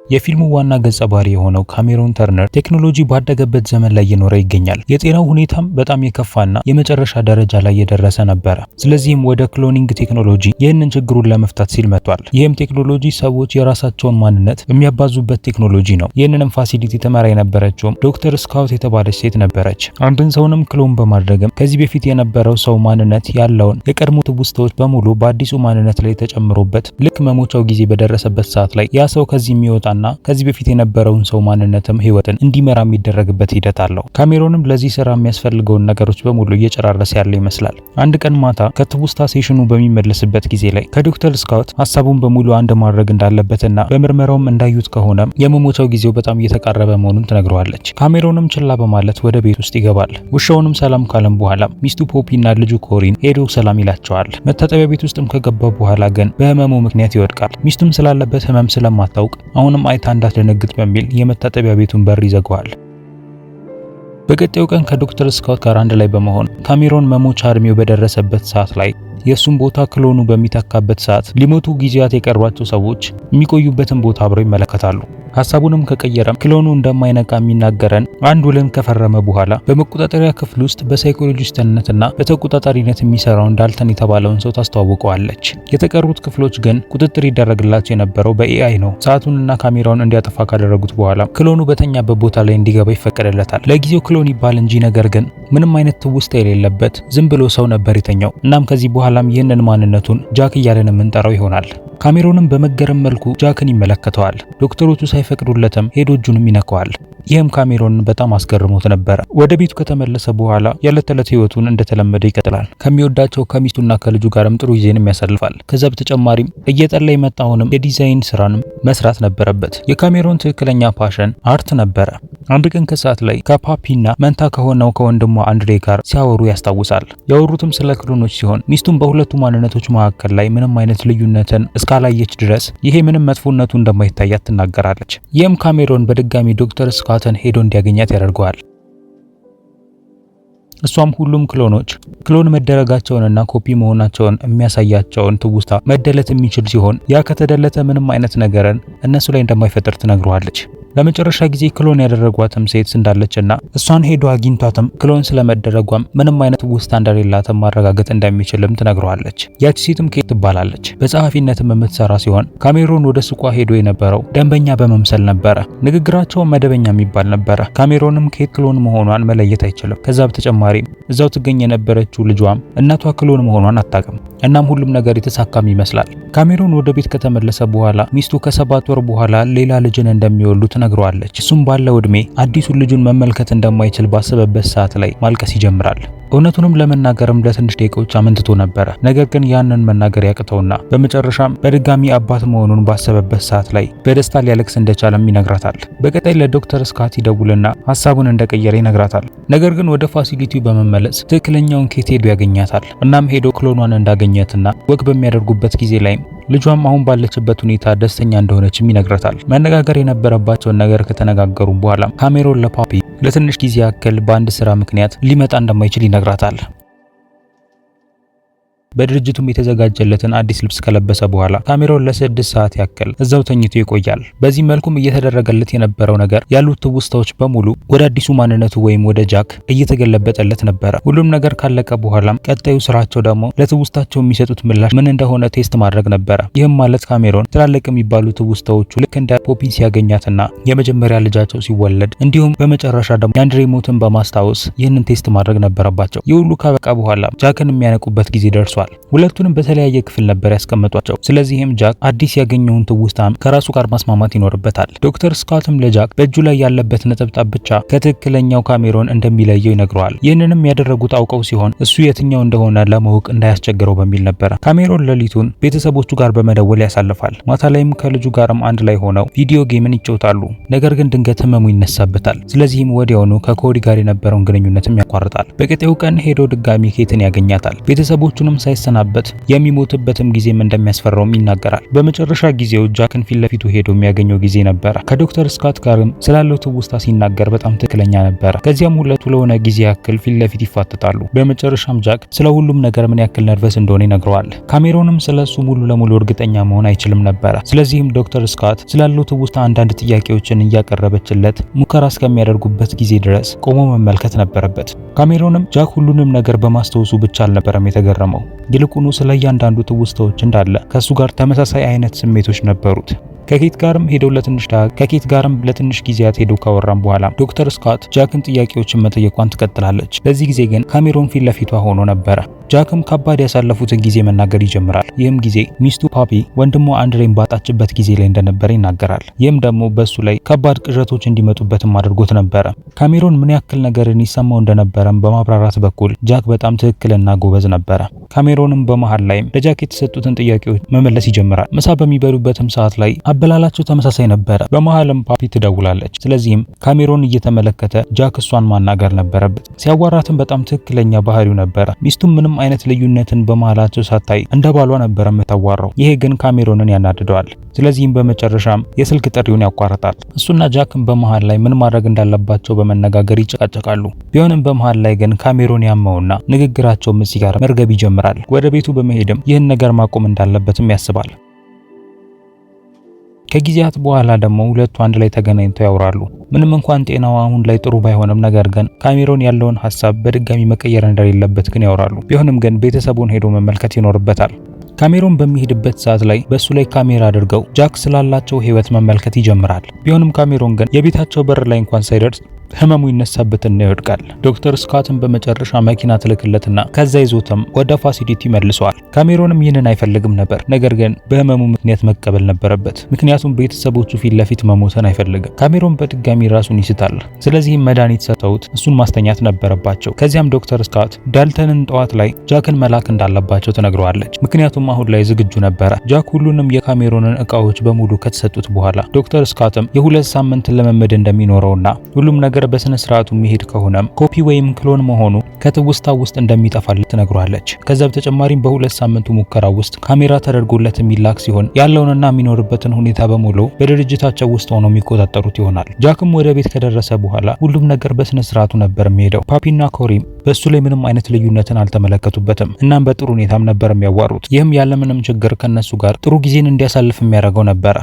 የፊልሙ ዋና ገጸ ባህሪ የሆነው ካሜሮን ተርነር ቴክኖሎጂ ባደገበት ዘመን ላይ እየኖረ ይገኛል። የጤናው ሁኔታም በጣም የከፋና የመጨረሻ ደረጃ ላይ የደረሰ ነበር። ስለዚህም ወደ ክሎኒንግ ቴክኖሎጂ ይህንን ችግሩን ለመፍታት ሲል መጥቷል። ይህም ቴክኖሎጂ ሰዎች የራሳቸውን ማንነት የሚያባዙበት ቴክኖሎጂ ነው። ይህንንም ፋሲሊቲ ተመራ የነበረችውም ዶክተር ስካውት የተባለች ሴት ነበረች። አንድን ሰውንም ክሎን በማድረግም ከዚህ በፊት የነበረው ሰው ማንነት ያለውን የቀድሞ ትውስታዎች በሙሉ በአዲሱ ማንነት ላይ ተጨምሮበት ልክ መሞቻው ጊዜ በደረሰበት ሰዓት ላይ ያ ሰው ከዚህ የሚወጣና ከዚህ በፊት የነበረውን ሰው ማንነትም ህይወትን እንዲመራ የሚደረግበት ሂደት አለው። ካሜሮንም ለዚህ ስራ የሚያስፈልገውን ነገሮች በሙሉ እየጨራረሰ ያለ ይመስላል። አንድ ቀን ማታ ከትውስታ ሴሽኑ በሚመለስበት ጊዜ ላይ ከዶክተር ስካውት ሐሳቡን በሙሉ አንድ ማድረግ እንዳለበትና በምርመራውም እንዳዩት ከሆነ የመሞቻው ጊዜው በጣም እየተቃረበ መሆኑን ትነግረዋለች። ካሜሮንም ችላ በማለት ወደ ቤት ውስጥ ይገባል። ውሻውንም ሰላም ካለም በኋላ ሚስቱ ፖፒና ልጁ ኮሪን ሄዶ ሰላም ይላቸዋል። መታጠቢያ ቤት ውስጥም ከገባ በኋላ ግን በህመሙ ምክንያት ይወድቃል። ሚስቱም ስላለበት ህመም ስለማታውቅ አሁንም አይታ እንዳትደነግጥ በሚል የመታጠቢያ ቤቱን በር ይዘጋዋል። በቀጣዩ ቀን ከዶክተር ስካውት ጋር አንድ ላይ በመሆን ካሜሮን መሞቻ እድሜው በደረሰበት ሰዓት ላይ የሱን ቦታ ክሎኑ በሚተካበት ሰዓት ሊሞቱ ጊዜያት የቀሯቸው ሰዎች የሚቆዩበትን ቦታ አብረው ይመለከታሉ። ሐሳቡንም ከቀየረም ክሎኑ እንደማይነቃ የሚናገረን አንድ ውልን ከፈረመ በኋላ በመቆጣጠሪያ ክፍል ውስጥ በሳይኮሎጂስትነትና በተቆጣጣሪነት የሚሰራውን ዳልተን የተባለውን ሰው ታስተዋውቀዋለች። የተቀሩት ክፍሎች ግን ቁጥጥር ይደረግላቸው የነበረው በኤአይ ነው። ሰዓቱንና ካሜራውን እንዲያጠፋ ካደረጉት በኋላ ክሎኑ በተኛበት ቦታ ላይ እንዲገባ ይፈቀድለታል። ለጊዜው ክሎን ይባል እንጂ ነገር ግን ምንም አይነት ትውስታ የሌለበት ዝም ብሎ ሰው ነበር የተኛው። እናም ከዚህ በኋላም ይህንን ማንነቱን ጃክ እያለን የምንጠራው ይሆናል። ካሜሮንም በመገረም መልኩ ጃክን ይመለከተዋል። ዶክተሮቹ ሳይፈቅዱለትም ሄዶ እጁንም ይነካዋል። ይህም ካሜሮንን በጣም አስገርሞት ነበር። ወደ ቤቱ ከተመለሰ በኋላ የዕለት ተዕለት ህይወቱን እንደተለመደ ይቀጥላል። ከሚወዳቸው ከሚስቱና ከልጁ ጋርም ጥሩ ጊዜንም ያሳልፋል። ከዛ በተጨማሪም እየጠላ የመጣውንም የዲዛይን ስራንም መስራት ነበረበት። የካሜሮን ትክክለኛ ፓሽን አርት ነበረ። አንድ ቀን ከሰዓት ላይ ከፓፒና መንታ ከሆነው ከወንድሟ አንድሬ ጋር ሲያወሩ ያስታውሳል። ያወሩትም ስለ ክሎኖች ሲሆን ሚስቱም በሁለቱ ማንነቶች መካከል ላይ ምንም አይነት ልዩነትን እስካላየች ድረስ ይሄ ምንም መጥፎነቱ እንደማይታያት ትናገራለች። ይህም ካሜሮን በድጋሚ ዶክተር ስካውትን ሄዶ እንዲያገኛት ያደርገዋል። እሷም ሁሉም ክሎኖች ክሎን መደረጋቸውንና ኮፒ መሆናቸውን የሚያሳያቸውን ትውስታ መደለት የሚችል ሲሆን ያ ከተደለተ ምንም አይነት ነገርን እነሱ ላይ እንደማይፈጠር ትነግረዋለች። ለመጨረሻ ጊዜ ክሎን ያደረጓትም ሴት እንዳለችና እሷን ሄዶ አግኝቷትም ክሎን ስለመደረጓም ምንም አይነት ውስጥ እንደሌላትም ማረጋገጥ እንደሚችልም ትነግረዋለች። ያቺ ሴትም ኬት ትባላለች። በጸሐፊነትም የምትሰራ ሲሆን ካሜሮን ወደ ሱቋ ሄዶ የነበረው ደንበኛ በመምሰል ነበረ። ንግግራቸው መደበኛ የሚባል ነበረ። ካሜሮንም ኬት ክሎን መሆኗን መለየት አይችልም። ከዛ በተጨማሪ እዛው ትገኝ የነበረችው ልጇም እናቷ ክሎን መሆኗን አታውቅም። እናም ሁሉም ነገር የተሳካም ይመስላል። ካሜሮን ወደ ቤት ከተመለሰ በኋላ ሚስቱ ከ7 ወር በኋላ ሌላ ልጅን እንደሚወልዱ ትነግረዋለች። እሱም ባለው እድሜ አዲሱን ልጁን መመልከት እንደማይችል ባሰበበት ሰዓት ላይ ማልቀስ ይጀምራል። እውነቱንም ለመናገርም ለትንሽ ደቂቃዎች አመንትቶ ነበረ። ነገር ግን ያንን መናገር ያቅተውና በመጨረሻም በድጋሚ አባት መሆኑን ባሰበበት ሰዓት ላይ በደስታ ሊያለቅስ እንደቻለም ይነግራታል። በቀጣይ ለዶክተር ስካት ይደውልና ሐሳቡን እንደቀየረ ይነግራታል። ነገር ግን ወደ ፋሲሊቲው በመመለስ ትክክለኛውን ኬት ሄዶ ያገኛታል። እናም ሄዶ ክሎኗን እንዳገኘትና ወግ በሚያደርጉበት ጊዜ ላይ ልጇም አሁን ባለችበት ሁኔታ ደስተኛ እንደሆነችም ይነግራታል። መነጋገር የነበረባቸውን ነገር ከተነጋገሩ በኋላ ካሜሮን ለፓፒ ለትንሽ ጊዜ ያክል በአንድ ስራ ምክንያት ሊመጣ እንደማይችል ይነግራታል። በድርጅቱም የተዘጋጀለትን አዲስ ልብስ ከለበሰ በኋላ ካሜሮን ለ6 ሰዓት ያክል እዛው ተኝቶ ይቆያል። በዚህ መልኩም እየተደረገለት የነበረው ነገር ያሉት ትውስታዎች በሙሉ ወደ አዲሱ ማንነቱ ወይም ወደ ጃክ እየተገለበጠለት ነበረ። ሁሉም ነገር ካለቀ በኋላም ቀጣዩ ስራቸው ደግሞ ለትውስታቸው የሚሰጡት ምላሽ ምን እንደሆነ ቴስት ማድረግ ነበረ። ይህም ማለት ካሜሮን ትላልቅ የሚባሉ ትውስታዎቹ ልክ እንደ ፖፒ ሲያገኛትና የመጀመሪያ ልጃቸው ሲወለድ እንዲሁም በመጨረሻ ደግሞ የአንድሬ ሞትን በማስታወስ ይህንን ቴስት ማድረግ ነበረባቸው። ይህ ሁሉ ካበቃ በኋላ ጃክን የሚያነቁበት ጊዜ ደርሷል። ሁለቱንም በተለያየ ክፍል ነበር ያስቀመጧቸው። ስለዚህም ጃክ አዲስ ያገኘውን ትውስታም ከራሱ ጋር ማስማማት ይኖርበታል። ዶክተር ስካትም ለጃክ በእጁ ላይ ያለበት ነጠብጣብ ብቻ ከትክክለኛው ካሜሮን እንደሚለየው ይነግረዋል። ይህንንም ያደረጉት አውቀው ሲሆን እሱ የትኛው እንደሆነ ለማወቅ እንዳያስቸግረው በሚል ነበር። ካሜሮን ሌሊቱን ቤተሰቦቹ ጋር በመደወል ያሳልፋል። ማታ ላይም ከልጁ ጋርም አንድ ላይ ሆነው ቪዲዮ ጌምን ይጫወታሉ። ነገር ግን ድንገት ህመሙ ይነሳበታል። ስለዚህም ወዲያውኑ ከኮዲ ጋር የነበረውን ግንኙነትም ያቋርጣል። በቀጣዩ ቀን ሄዶ ድጋሚ ኬትን ያገኛታል። ቤተሰቦቹንም ሳይሰናበት የሚሞትበትም ጊዜም እንደሚያስፈራውም ይናገራል። በመጨረሻ ጊዜው ጃክን ፊት ለፊቱ ሄዶ የሚያገኘው ጊዜ ነበረ። ከዶክተር ስካት ጋርም ስላለው ትውስታ ሲናገር በጣም ትክክለኛ ነበረ። ከዚያም ሁለቱ ለሆነ ጊዜ ያክል ፊት ለፊት ይፋጠጣሉ። በመጨረሻም ጃክ ስለ ሁሉም ነገር ምን ያክል ነርቨስ እንደሆነ ይነግረዋል። ካሜሮንም ስለሱ ሙሉ ለሙሉ እርግጠኛ መሆን አይችልም ነበረ። ስለዚህም ዶክተር ስካት ስላለው ትውስታ አንዳንድ ጥያቄዎችን እያቀረበችለት ሙከራ እስከሚያደርጉበት ጊዜ ድረስ ቆሞ መመልከት ነበረበት። ካሜሮንም ጃክ ሁሉንም ነገር በማስታወሱ ብቻ አልነበረም የተገረመው። ይልቁኑ ስለ እያንዳንዱ ትውስታዎች እንዳለ ከሱ ጋር ተመሳሳይ አይነት ስሜቶች ነበሩት። ከኬት ጋርም ለትንሽ ጊዜያት ሄዶ ካወራም በኋላ ዶክተር ስካት ጃክን ጥያቄዎችን መጠየቋን ትቀጥላለች። በዚህ ጊዜ ግን ካሜሮን ፊት ለፊቷ ሆኖ ነበረ። ጃክም ከባድ ያሳለፉትን ጊዜ መናገር ይጀምራል። ይህም ጊዜ ሚስቱ ፓፒ ወንድሟ አንድሬን ባጣችበት ጊዜ ላይ እንደነበረ ይናገራል። ይህም ደግሞ በሱ ላይ ከባድ ቅዠቶች እንዲመጡበትም አድርጎት ነበረ። ካሜሮን ምን ያክል ነገርን ይሰማው እንደነበረም በማብራራት በኩል ጃክ በጣም ትክክልና ጎበዝ ነበረ። ካሜሮንም በመሃል ላይም ለጃክ የተሰጡትን ጥያቄዎች መመለስ ይጀምራል። ምሳ በሚበሉበትም ሰዓት ላይ አበላላቸው ተመሳሳይ ነበረ። በመሃልም ፓፒ ትደውላለች። ስለዚህም ካሜሮን እየተመለከተ ጃክ እሷን ማናገር ነበረበት። ሲያዋራትም በጣም ትክክለኛ ባህሪው ነበረ። ሚስቱም ምንም አይነት ልዩነትን በመሃላቸው ሳታይ እንደ ባሏ ነበረ የምታዋራው። ይሄ ግን ካሜሮንን ያናድደዋል። ስለዚህም በመጨረሻም የስልክ ጥሪውን ያቋርጣል። እሱና ጃክም በመሃል ላይ ምን ማድረግ እንዳለባቸው በመነጋገር ይጨቃጨቃሉ። ቢሆንም በመሃል ላይ ግን ካሜሮን ያመውና ንግግራቸውም እዚህ ጋር መርገብ ይጀምራል። ወደ ቤቱ በመሄድም ይህን ነገር ማቆም እንዳለበትም ያስባል። ከጊዜያት በኋላ ደግሞ ሁለቱ አንድ ላይ ተገናኝተው ያወራሉ። ምንም እንኳን ጤናው አሁን ላይ ጥሩ ባይሆንም ነገር ግን ካሜሮን ያለውን ሐሳብ በድጋሚ መቀየር እንደሌለበት ግን ያወራሉ። ቢሆንም ግን ቤተሰቡን ሄዶ መመልከት ይኖርበታል። ካሜሮን በሚሄድበት ሰዓት ላይ በሱ ላይ ካሜራ አድርገው ጃክ ስላላቸው ህይወት መመልከት ይጀምራል። ቢሆንም ካሜሮን ግን የቤታቸው በር ላይ እንኳን ሳይደርስ ህመሙ ይነሳበትና ይወድቃል። ዶክተር ስካትን በመጨረሻ መኪና ትልክለትና ከዛ ይዞትም ወደ ፋሲሊቲ መልሰዋል። ካሜሮንም ይህንን አይፈልግም ነበር፣ ነገር ግን በህመሙ ምክንያት መቀበል ነበረበት። ምክንያቱም ቤተሰቦቹ ፊት ለፊት መሞትን አይፈልግም። ካሜሮን በድጋሚ ራሱን ይስታል። ስለዚህም መድኃኒት ሰጥተውት እሱን ማስተኛት ነበረባቸው። ከዚያም ዶክተር ስካት ዳልተንን ጠዋት ላይ ጃክን መላክ እንዳለባቸው ትነግረዋለች። ምክንያቱም አሁን ላይ ዝግጁ ነበረ። ጃክ ሁሉንም የካሜሮንን እቃዎች በሙሉ ከተሰጡት በኋላ ዶክተር ስካትም የ2 ሳምንት ልምምድ እንደሚኖረውና ሁሉም ነገር በስነ ስርዓቱ የሚሄድ ከሆነም ኮፒ ወይም ክሎን መሆኑ ከትውስታ ውስጥ እንደሚጠፋለት ትነግሯለች። ከዛ በተጨማሪም በ2 ሳምንቱ ሙከራ ውስጥ ካሜራ ተደርጎለት የሚላክ ሲሆን ያለውንና የሚኖርበትን ሁኔታ በሙሉ በድርጅታቸው ውስጥ ሆነው የሚቆጣጠሩት ይሆናል። ጃክም ወደ ቤት ከደረሰ በኋላ ሁሉም ነገር በስነ ስርዓቱ ነበር የሚሄደው። ፓፒና ኮሪም በሱ ላይ ምንም አይነት ልዩነትን አልተመለከቱበትም። እናም በጥሩ ሁኔታም ነበር የሚያዋሩት። ይህም ያለምንም ችግር ከነሱ ጋር ጥሩ ጊዜን እንዲያሳልፍ የሚያደርገው ነበረ።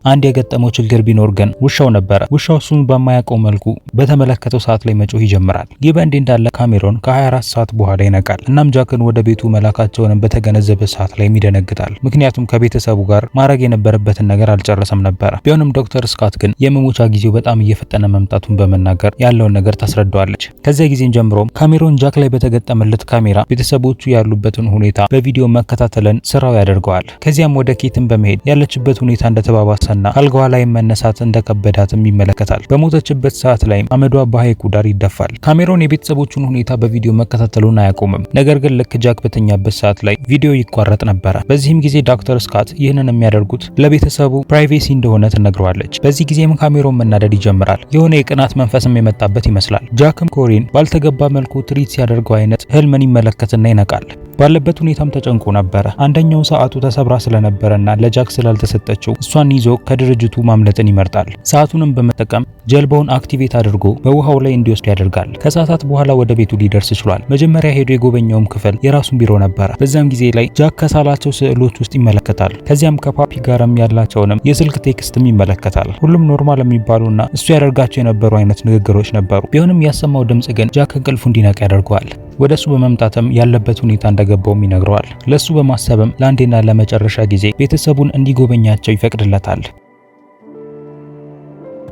አንድ የገጠመው ችግር ቢኖር ግን ውሻው ነበረ። ውሻው እሱን በማያውቀው መልኩ በተመለከተው ሰዓት ላይ መጮህ ይጀምራል። ይህ በእንዲህ እንዳለ ካሜሮን ከ24 ሰዓት በኋላ ይነቃል። እናም ጃክን ወደ ቤቱ መላካቸውንም በተገነዘበ ሰዓት ላይ ይደነግጣል። ምክንያቱም ከቤተሰቡ ጋር ማድረግ የነበረበትን ነገር አልጨረሰም ነበረ። ቢሆንም ዶክተር ስካት ግን የመሞቻ ጊዜው በጣም እየፈጠነ መምጣቱን በመናገር ያለውን ነገር ታስረዳዋለች። ከዚያ ጊዜም ጀምሮ ካሜሮን ጃክ ላይ በተገጠመለት ካሜራ ቤተሰቦቹ ያሉበትን ሁኔታ በቪዲዮ መከታተልን ስራው ያደርገዋል። ከዚያም ወደ ኬትን በመሄድ ያለችበት ሁኔታ እንደተባባሰ አልጋዋ ላይ መነሳት እንደከበዳትም ይመለከታል። በሞተችበት ሰዓት ላይ አመዷ በሐይቁ ዳር ይደፋል። ካሜሮን የቤተሰቦቹን ሁኔታ በቪዲዮ መከታተሉን አያቆምም። ነገር ግን ልክ ጃክ በተኛበት ሰዓት ላይ ቪዲዮ ይቋረጥ ነበረ። በዚህም ጊዜ ዶክተር ስካት ይህንን የሚያደርጉት ለቤተሰቡ ፕራይቬሲ እንደሆነ ትነግረዋለች። በዚህ ጊዜም ካሜሮን መናደድ ይጀምራል። የሆነ የቅናት መንፈስም የመጣበት ይመስላል። ጃክም ኮሪን ባልተገባ መልኩ ትሪት ሲያደርገው አይነት ህልምን ይመለከትና ይነቃል። ባለበት ሁኔታም ተጨንቆ ነበረ። አንደኛው ሰዓቱ ተሰብራ ስለነበረና ለጃክ ስላልተሰጠችው እሷን ይዞ ከድርጅቱ ማምለጥን ይመርጣል። ሰዓቱንም በመጠቀም ጀልባውን አክቲቬት አድርጎ በውሃው ላይ እንዲወስድ ያደርጋል። ከሰዓታት በኋላ ወደ ቤቱ ሊደርስ ችሏል። መጀመሪያ ሄዶ የጎበኘውም ክፍል የራሱን ቢሮ ነበረ። በዛም ጊዜ ላይ ጃክ ከሳላቸው ስዕሎች ውስጥ ይመለከታል። ከዚያም ከፓፒ ጋርም ያላቸውንም የስልክ ቴክስትም ይመለከታል። ሁሉም ኖርማል የሚባሉና እሱ ያደርጋቸው የነበሩ አይነት ንግግሮች ነበሩ። ቢሆንም ያሰማው ድምጽ ግን ጃክ እንቅልፉ እንዲነቃ ያደርገዋል። ወደሱ በመምጣትም ያለበት ሁኔታ እንደገባውም ይነግረዋል። ለሱ በማሰብም ለአንዴና ለመጨረሻ ጊዜ ቤተሰቡን እንዲጎበኛቸው ይፈቅድለታል።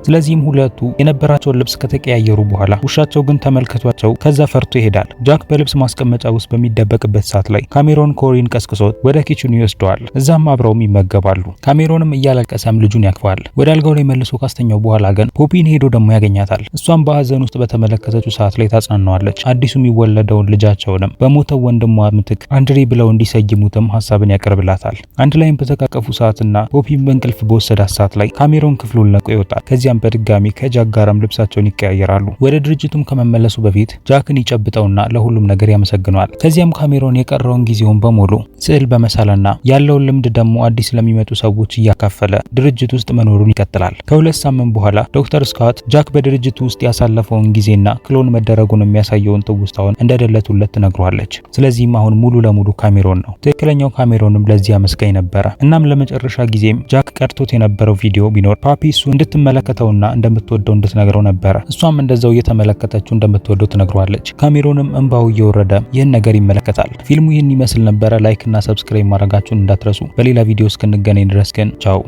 ስለዚህም ሁለቱ የነበራቸውን ልብስ ከተቀያየሩ በኋላ ውሻቸው ግን ተመልክቷቸው ከዛ ፈርቶ ይሄዳል። ጃክ በልብስ ማስቀመጫ ውስጥ በሚደበቅበት ሰዓት ላይ ካሜሮን ኮሪን ቀስቅሶት ወደ ኪችኑ ይወስደዋል። እዛም አብረውም ይመገባሉ። ካሜሮንም እያለቀሰም ልጁን ያቅፈዋል። ወደ አልጋው ላይ መልሶ ካስተኛው በኋላ ግን ፖፒን ሄዶ ደግሞ ያገኛታል። እሷም በሀዘን ውስጥ በተመለከተችው ሰዓት ላይ ታጽናናዋለች። አዲሱ የሚወለደውን ልጃቸውንም በሞተው ወንድሟ ምትክ አንድሬ ብለው እንዲሰይሙትም ሀሳብን ያቀርብላታል። አንድ ላይም በተቃቀፉ ሰዓትና ፖፒን በእንቅልፍ በወሰዳት ሰዓት ላይ ካሜሮን ክፍሉን ለቆ ይወጣል። ከዚያም ከዚያም በድጋሚ ከጃክ ጋርም ልብሳቸውን ይቀያየራሉ። ወደ ድርጅቱም ከመመለሱ በፊት ጃክን ይጨብጠውና ለሁሉም ነገር ያመሰግነዋል። ከዚያም ካሜሮን የቀረውን ጊዜውን በሙሉ ስዕል በመሳልና ያለውን ልምድ ደግሞ አዲስ ለሚመጡ ሰዎች እያካፈለ ድርጅት ውስጥ መኖሩን ይቀጥላል። ከ2 ሳምንት በኋላ ዶክተር ስኮት ጃክ በድርጅቱ ውስጥ ያሳለፈውን ጊዜና ክሎን መደረጉን የሚያሳየውን ትውስታውን እንደደለቱለት ትነግሯለች። ስለዚህም አሁን ሙሉ ለሙሉ ካሜሮን ነው። ትክክለኛው ካሜሮንም ለዚህ አመስጋኝ ነበረ። እናም ለመጨረሻ ጊዜም ጃክ ቀርቶት የነበረው ቪዲዮ ቢኖር ፓፒ እሱ እንድትመለከተውና እንደምትወደው እንድትነግረው ነበረ። እሷም እንደዛው እየተመለከተችው እንደምትወደው ትነግሯለች። ካሜሮንም እንባው እየወረደ ይህን ነገር ይመለከታል። ፊልሙ ይህን ይመስል ነበረ። ላይክ እና ሰብስክራይብ ማድረጋችሁን እንዳትረሱ። በሌላ ቪዲዮ እስክንገናኝ ድረስ ግን ቻው።